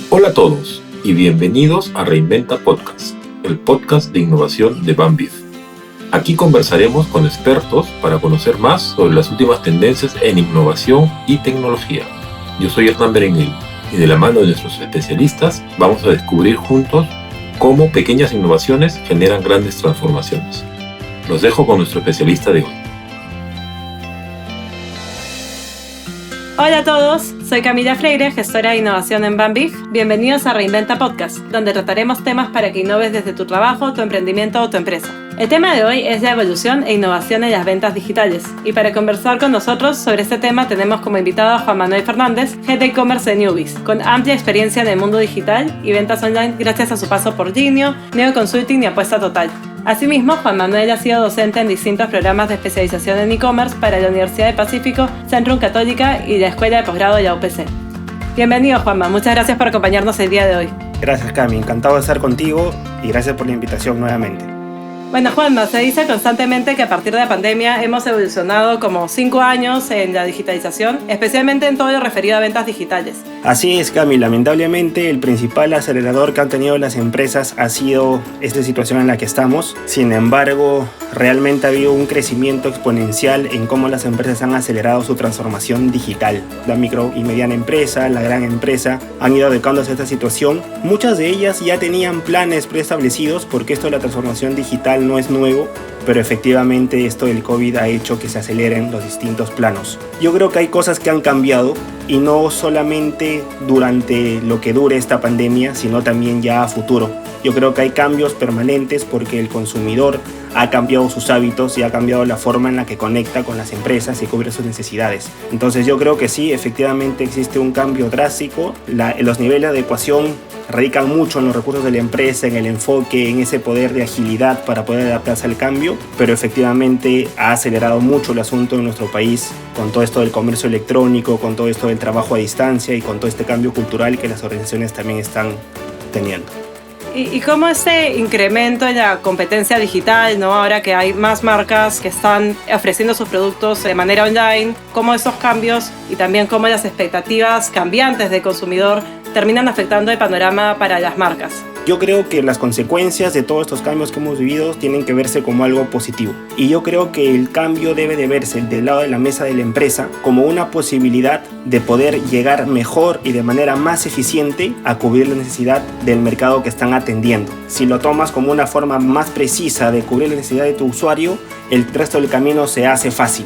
Hola a todos y bienvenidos a Reinventa Podcast, el podcast de innovación de Banbif. Aquí conversaremos con expertos para conocer más sobre las últimas tendencias en innovación y tecnología. Yo soy Hernán Berenguel y de la mano de nuestros especialistas vamos a descubrir juntos cómo pequeñas innovaciones generan grandes transformaciones. Los dejo con nuestro especialista de hoy. Hola a todos, soy Camila Freire, gestora de innovación en Banbif. Bienvenidos a Reinventa Podcast, donde trataremos temas para que innoves desde tu trabajo, tu emprendimiento o tu empresa. El tema de hoy es la evolución e innovación en las ventas digitales. Y para conversar con nosotros sobre este tema tenemos como invitado a Juan Manuel Fernández, Head de E-Commerce de Newbiz, con amplia experiencia en el mundo digital y ventas online gracias a su paso por Linio, Neo Consulting y Apuesta Total. Asimismo, Juan Manuel ha sido docente en distintos programas de especialización en e-commerce para la Universidad del Pacífico, Centrum Católica y la Escuela de Posgrado de la UPC. Bienvenido, Juanma. Muchas gracias por acompañarnos el día de hoy. Gracias, Cami. Encantado de estar contigo y gracias por la invitación nuevamente. Bueno, Juanma, se dice constantemente que a partir de la pandemia hemos evolucionado como 5 años en la digitalización, especialmente en todo lo referido a ventas digitales. Así es, Cami. Lamentablemente, el principal acelerador que han tenido las empresas ha sido esta situación en la que estamos. Sin embargo, realmente ha habido un crecimiento exponencial en cómo las empresas han acelerado su transformación digital. La micro y mediana empresa, la gran empresa, han ido adecuándose a esta situación. Muchas de ellas ya tenían planes preestablecidos porque esto de la transformación digital no es nuevo, pero efectivamente esto del COVID ha hecho que se aceleren los distintos planos. Yo creo que hay cosas que han cambiado y no solamente durante lo que dure esta pandemia, sino también ya a futuro. Yo creo que hay cambios permanentes porque el consumidor ha cambiado sus hábitos y ha cambiado la forma en la que conecta con las empresas y cubre sus necesidades. Entonces yo creo que sí, efectivamente existe un cambio drástico. Los niveles de adecuación radican mucho en los recursos de la empresa, en el enfoque, en ese poder de agilidad para poder adaptarse al cambio, pero efectivamente ha acelerado mucho el asunto en nuestro país con todo esto del comercio electrónico, con todo esto del trabajo a distancia y con todo este cambio cultural que las organizaciones también están teniendo. ¿Y cómo este incremento en la competencia digital, ¿no? Ahora que hay más marcas que están ofreciendo sus productos de manera online, cómo esos cambios y también cómo las expectativas cambiantes del consumidor terminan afectando el panorama para las marcas? Yo creo que las consecuencias de todos estos cambios que hemos vivido tienen que verse como algo positivo. Y yo creo que el cambio debe de verse del lado de la mesa de la empresa como una posibilidad de poder llegar mejor y de manera más eficiente a cubrir la necesidad del mercado que están atendiendo. Si lo tomas como una forma más precisa de cubrir la necesidad de tu usuario, el resto del camino se hace fácil.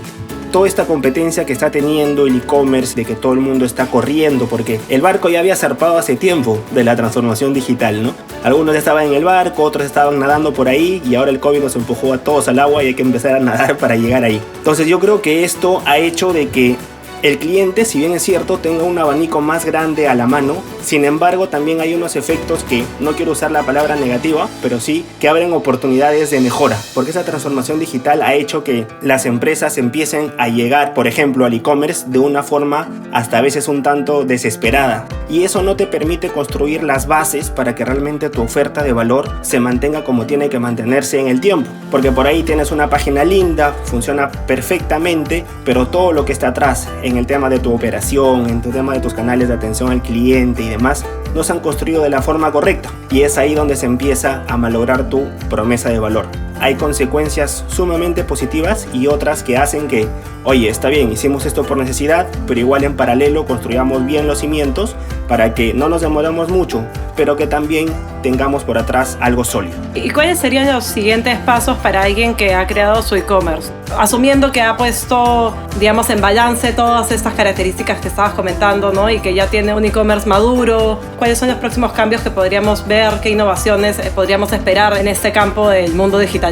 Toda esta competencia que está teniendo el e-commerce, de que todo el mundo está corriendo, porque el barco ya había zarpado hace tiempo de la transformación digital, ¿no? Algunos ya estaban en el barco, otros estaban nadando por ahí y ahora el COVID nos empujó a todos al agua y hay que empezar a nadar para llegar ahí. Entonces yo creo que esto ha hecho de que el cliente, si bien es cierto, tenga un abanico más grande a la mano. Sin embargo, también hay unos efectos que, no quiero usar la palabra negativa, pero sí que abren oportunidades de mejora, porque esa transformación digital ha hecho que las empresas empiecen a llegar, por ejemplo, al e-commerce de una forma hasta a veces un tanto desesperada. Y eso no te permite construir las bases para que realmente tu oferta de valor se mantenga como tiene que mantenerse en el tiempo. Porque por ahí tienes una página linda, funciona perfectamente, pero todo lo que está atrás, en el tema de tu operación, en el tema de tus canales de atención al cliente y demás, no se han construido de la forma correcta. Y es ahí donde se empieza a malograr tu promesa de valor. Hay consecuencias sumamente positivas y otras que hacen que, oye, está bien, hicimos esto por necesidad, pero igual en paralelo construyamos bien los cimientos para que no nos demoremos mucho, pero que también tengamos por atrás algo sólido. ¿Y cuáles serían los siguientes pasos para alguien que ha creado su e-commerce? Asumiendo que ha puesto, digamos, en balance todas estas características que estabas comentando, ¿no? Y que ya tiene un e-commerce maduro, ¿cuáles son los próximos cambios que podríamos ver? ¿Qué innovaciones podríamos esperar en este campo del mundo digital?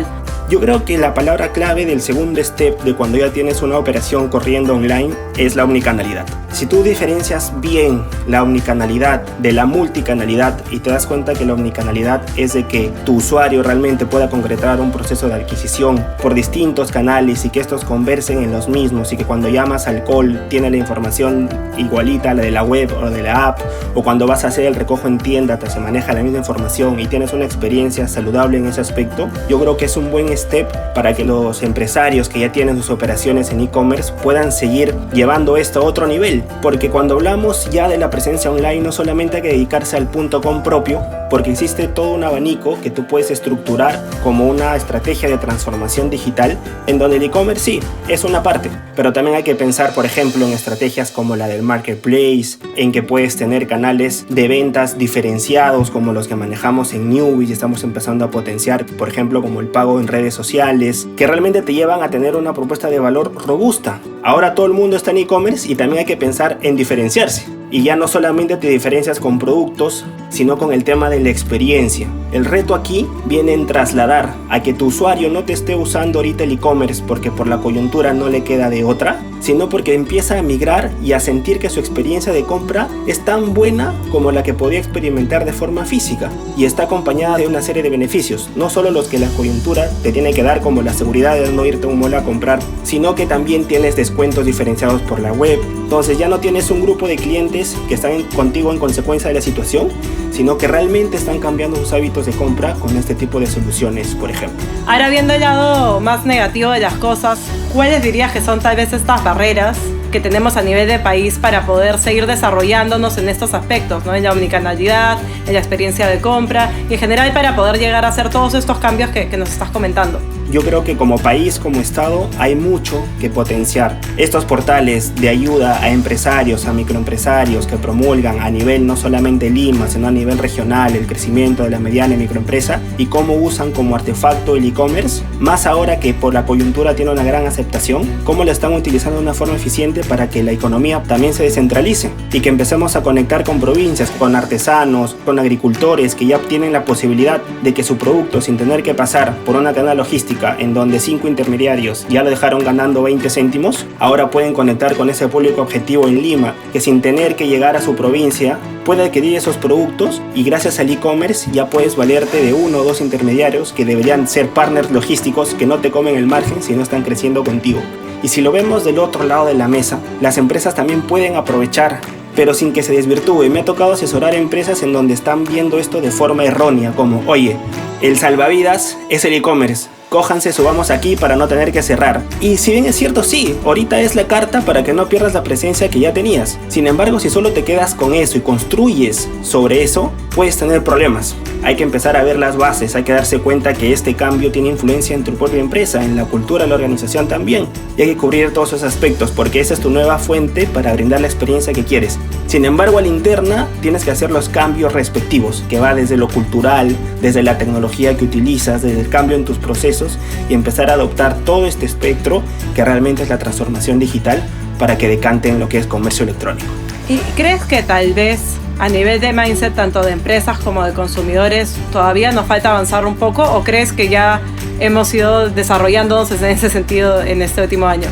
Yo creo que la palabra clave del segundo step de cuando ya tienes una operación corriendo online es la omnicanalidad. Si tú diferencias bien la omnicanalidad de la multicanalidad y te das cuenta que la omnicanalidad es de que tu usuario realmente pueda concretar un proceso de adquisición por distintos canales y que estos conversen en los mismos y que cuando llamas al call tiene la información igualita a la de la web o de la app, o cuando vas a hacer el recojo en tienda te se maneja la misma información y tienes una experiencia saludable en ese aspecto, yo creo que es un buen step para que los empresarios que ya tienen sus operaciones en e-commerce puedan seguir llevando esto a otro nivel, porque cuando hablamos ya de la presencia online no solamente hay que dedicarse al .com propio, porque existe todo un abanico que tú puedes estructurar como una estrategia de transformación digital, en donde el e-commerce sí, es una parte, pero también hay que pensar, por ejemplo, en estrategias como la del marketplace, en que puedes tener canales de ventas diferenciados como los que manejamos en Newbiz y estamos empezando a potenciar, por ejemplo, como el pago en redes sociales, que realmente te llevan a tener una propuesta de valor robusta. Ahora todo el mundo está en e-commerce y también hay que pensar en diferenciarse. Y ya no solamente te diferencias con productos, sino con el tema de la experiencia. El reto aquí viene en trasladar a que tu usuario no te esté usando ahorita el e-commerce porque por la coyuntura no le queda de otra, sino porque empieza a migrar y a sentir que su experiencia de compra es tan buena como la que podía experimentar de forma física y está acompañada de una serie de beneficios, no solo los que la coyuntura te tiene que dar, como la seguridad de no irte a un mall a comprar, sino que también tienes descuentos diferenciados por la web. Entonces ya no tienes un grupo de clientes que están contigo en consecuencia de la situación, sino que realmente están cambiando sus hábitos de compra con este tipo de soluciones, por ejemplo. Ahora, viendo el lado más negativo de las cosas, ¿cuáles dirías que son tal vez estas barreras que tenemos a nivel de país para poder seguir desarrollándonos en estos aspectos, ¿no? En la omnicanalidad, en la experiencia de compra y en general para poder llegar a hacer todos estos cambios que nos estás comentando? Yo creo que como país, como Estado, hay mucho que potenciar. Estos portales de ayuda a empresarios, a microempresarios que promulgan a nivel no solamente Lima, sino a nivel regional el crecimiento de la mediana y microempresa y cómo usan como artefacto el e-commerce, más ahora que por la coyuntura tiene una gran aceptación, cómo lo están utilizando de una forma eficiente para que la economía también se descentralice y que empecemos a conectar con provincias, con artesanos, con agricultores que ya tienen la posibilidad de que su producto, sin tener que pasar por una cadena logística en donde 5 intermediarios ya lo dejaron ganando 20 céntimos, ahora pueden conectar con ese público objetivo en Lima, que sin tener que llegar a su provincia puede adquirir esos productos y gracias al e-commerce ya puedes valerte de 1 o 2 intermediarios que deberían ser partners logísticos que no te comen el margen si no están creciendo contigo. Y si lo vemos del otro lado de la mesa, las empresas también pueden aprovechar, pero sin que se desvirtúe. Me ha tocado asesorar empresas en donde están viendo esto de forma errónea, como, oye, el salvavidas es el e-commerce, cójanse, subamos aquí para no tener que cerrar. Y si bien es cierto, sí, ahorita es la carta para que no pierdas la presencia que ya tenías. Sin embargo, si solo te quedas con eso y construyes sobre eso, puedes tener problemas. Hay que empezar a ver las bases, hay que darse cuenta que este cambio tiene influencia en tu propia empresa, en la cultura de la organización también. Y hay que cubrir todos esos aspectos porque esa es tu nueva fuente para brindar la experiencia que quieres. Sin embargo, a la interna tienes que hacer los cambios respectivos, que va desde lo cultural, desde la tecnología que utilizas, desde el cambio en tus procesos y empezar a adoptar todo este espectro que realmente es la transformación digital para que decante en lo que es comercio electrónico. ¿Y crees que tal vez a nivel de mindset, tanto de empresas como de consumidores, todavía nos falta avanzar un poco o crees que ya hemos ido desarrollándonos en ese sentido en este último año?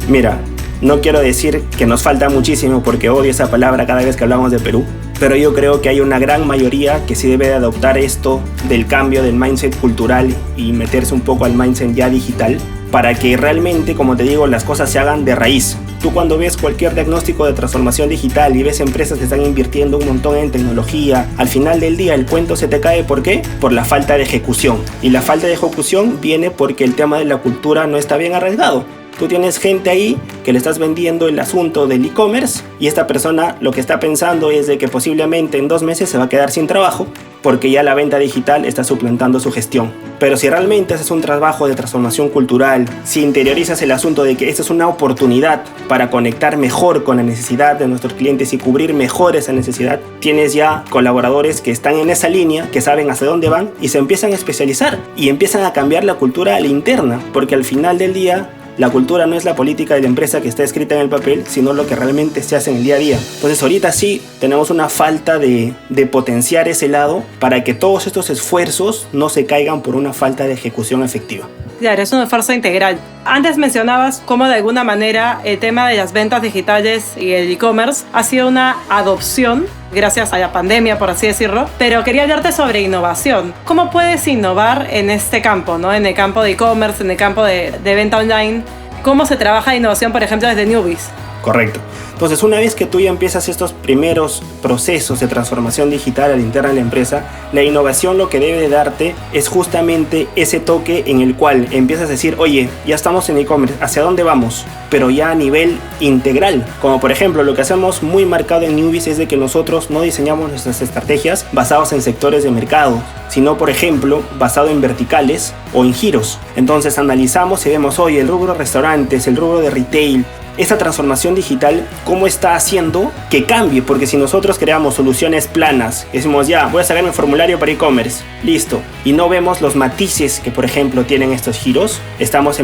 Mira, no quiero decir que nos falta muchísimo porque odio esa palabra cada vez que hablamos de Perú, pero yo creo que hay una gran mayoría que sí debe de adoptar esto del cambio del mindset cultural y meterse un poco al mindset ya digital para que realmente, como te digo, las cosas se hagan de raíz. Tú cuando ves cualquier diagnóstico de transformación digital y ves empresas que están invirtiendo un montón en tecnología, al final del día el cuento se te cae. ¿Por qué? Por la falta de ejecución. Y la falta de ejecución viene porque el tema de la cultura no está bien arraigado. Tú tienes gente ahí que le estás vendiendo el asunto del e-commerce y esta persona lo que está pensando es de que posiblemente en 2 meses se va a quedar sin trabajo porque ya la venta digital está suplantando su gestión. Pero si realmente haces un trabajo de transformación cultural, si interiorizas el asunto de que esta es una oportunidad para conectar mejor con la necesidad de nuestros clientes y cubrir mejor esa necesidad, tienes ya colaboradores que están en esa línea, que saben hacia dónde van y se empiezan a especializar y empiezan a cambiar la cultura a la interna, porque al final del día la cultura no es la política de la empresa que está escrita en el papel, sino lo que realmente se hace en el día a día. Entonces ahorita sí tenemos una falta de potenciar ese lado para que todos estos esfuerzos no se caigan por una falta de ejecución efectiva. Claro, es un esfuerzo integral. Antes mencionabas cómo de alguna manera el tema de las ventas digitales y el e-commerce ha sido una adopción gracias a la pandemia, por así decirlo, pero quería hablarte sobre innovación. ¿Cómo puedes innovar en este campo, ¿no? En el campo de e-commerce, en el campo de venta online? ¿Cómo se trabaja innovación, por ejemplo, desde Newbiz? Correcto. Entonces, una vez que tú ya empiezas estos primeros procesos de transformación digital al interno de la empresa, la innovación lo que debe darte es justamente ese toque en el cual empiezas a decir, oye, ya estamos en e-commerce, ¿hacia dónde vamos? Pero ya a nivel integral. Como por ejemplo, lo que hacemos muy marcado en Newbies es de que nosotros no diseñamos nuestras estrategias basadas en sectores de mercado, sino por ejemplo, basado en verticales o en giros. Entonces analizamos y vemos, oye, el rubro restaurantes, el rubro de retail, esta transformación digital, ¿cómo está haciendo que cambie? Porque si nosotros creamos soluciones planas, decimos ya, voy a sacar mi formulario para e-commerce, listo, y no vemos los matices que por ejemplo tienen estos giros, estamos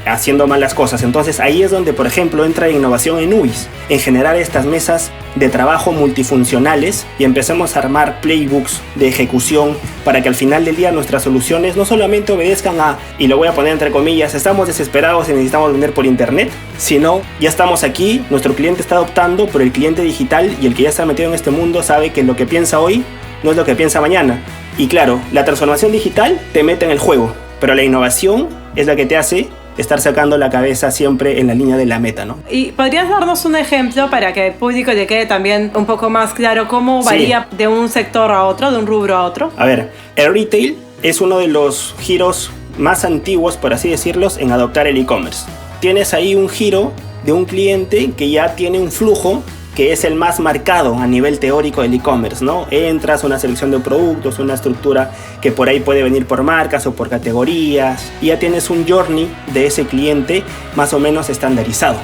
haciendo mal las cosas. Entonces ahí es donde por ejemplo entra la innovación en Newbies, en generar estas mesas de trabajo multifuncionales y empecemos a armar playbooks de ejecución para que al final del día nuestras soluciones no solamente obedezcan a, y lo voy a poner entre comillas, estamos desesperados y necesitamos vender por internet, sino ya estamos aquí, nuestro cliente está adoptando, pero el cliente digital y el que ya está metido en este mundo sabe que lo que piensa hoy no es lo que piensa mañana. Y claro, la transformación digital te mete en el juego, pero la innovación es la que te hace estar sacando la cabeza siempre en la línea de la meta, ¿no? ¿Y podrías darnos un ejemplo para que el público le quede también un poco más claro cómo varía de un sector a otro, de un rubro a otro? A ver, el retail es uno de los giros más antiguos, por así decirlos, en adoptar el e-commerce. Tienes ahí un giro de un cliente que ya tiene un flujo que es el más marcado a nivel teórico del e-commerce, ¿no? Entras, una selección de productos, una estructura que por ahí puede venir por marcas o por categorías, y ya tienes un journey de ese cliente más o menos estandarizado.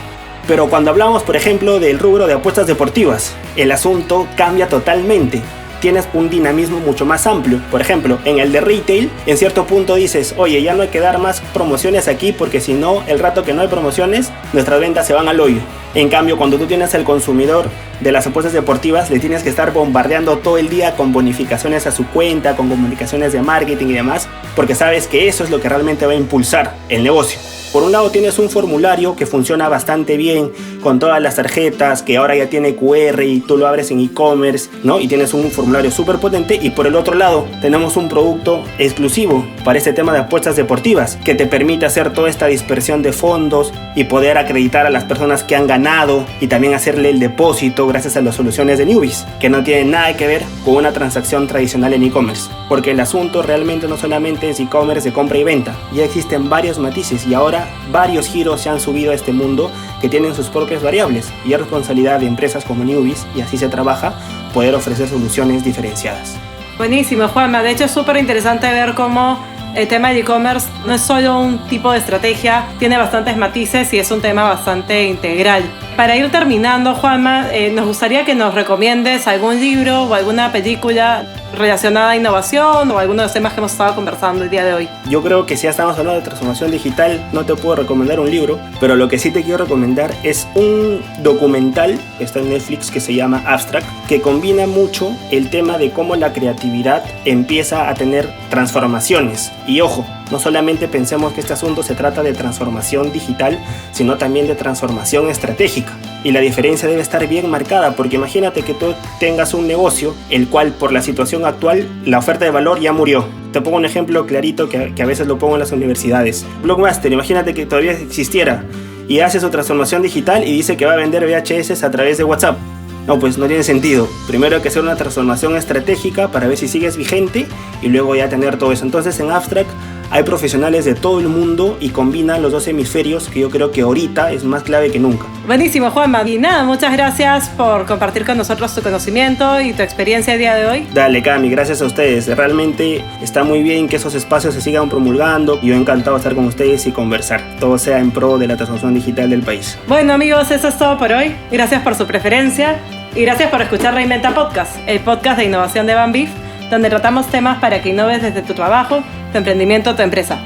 Pero cuando hablamos, por ejemplo, del rubro de apuestas deportivas, el asunto cambia totalmente. Tienes un dinamismo mucho más amplio. Por ejemplo, en el de retail, en cierto punto dices, oye, ya no hay que dar más promociones aquí porque si no, el rato que no hay promociones, nuestras ventas se van al hoyo. En cambio, cuando tú tienes al consumidor de las apuestas deportivas, le tienes que estar bombardeando todo el día con bonificaciones a su cuenta, con comunicaciones de marketing y demás, porque sabes que eso es lo que realmente va a impulsar el negocio. Por un lado tienes un formulario que funciona bastante bien con todas las tarjetas, que ahora ya tiene QR y tú lo abres en e-commerce, ¿no? Y tienes un formulario súper potente. Y por el otro lado tenemos un producto exclusivo para este tema de apuestas deportivas que te permite hacer toda esta dispersión de fondos y poder acreditar a las personas que han ganado y también hacerle el depósito gracias a las soluciones de Newbies, que no tienen nada que ver con una transacción tradicional en e-commerce. Porque el asunto realmente no solamente es e-commerce de compra y venta, ya existen varios matices y ahora varios giros se han subido a este mundo que tienen sus propias variables y es responsabilidad de empresas como Newbies, y así se trabaja, poder ofrecer soluciones diferenciadas. Buenísimo, Juanma. De hecho es súper interesante ver cómo el tema del e-commerce no es solo un tipo de estrategia, tiene bastantes matices y es un tema bastante integral. Para ir terminando, Juanma, nos gustaría que nos recomiendes algún libro o alguna película relacionada a innovación o alguno de los temas que hemos estado conversando el día de hoy. Yo creo que si ya estamos hablando de transformación digital, no te puedo recomendar un libro, pero lo que sí te quiero recomendar es un documental que está en Netflix que se llama Abstract, que combina mucho el tema de cómo la creatividad empieza a tener transformaciones. Y ojo, no solamente pensemos que este asunto se trata de transformación digital, sino también de transformación estratégica. Y la diferencia debe estar bien marcada, porque imagínate que tú tengas un negocio el cual por la situación actual la oferta de valor ya murió. Te pongo un ejemplo clarito que a veces lo pongo en las universidades. Blockbuster, imagínate que todavía existiera y hace su transformación digital y dice que va a vender VHS a través de WhatsApp. No, pues no tiene sentido. Primero hay que hacer una transformación estratégica para ver si sigues vigente y luego ya tener todo eso. Entonces en Abstract hay profesionales de todo el mundo y combinan los dos hemisferios, que yo creo que ahorita es más clave que nunca. Buenísimo, Juanma. Y nada, muchas gracias por compartir con nosotros tu conocimiento y tu experiencia el día de hoy. Dale, Cami, gracias a ustedes. Realmente está muy bien que esos espacios se sigan promulgando y yo encantado de estar con ustedes y conversar. Todo sea en pro de la transformación digital del país. Bueno, amigos, eso es todo por hoy. Gracias por su preferencia y gracias por escuchar Reinventa Podcast, el podcast de innovación de Banbif, donde tratamos temas para que innoves desde tu trabajo, tu emprendimiento, tu empresa.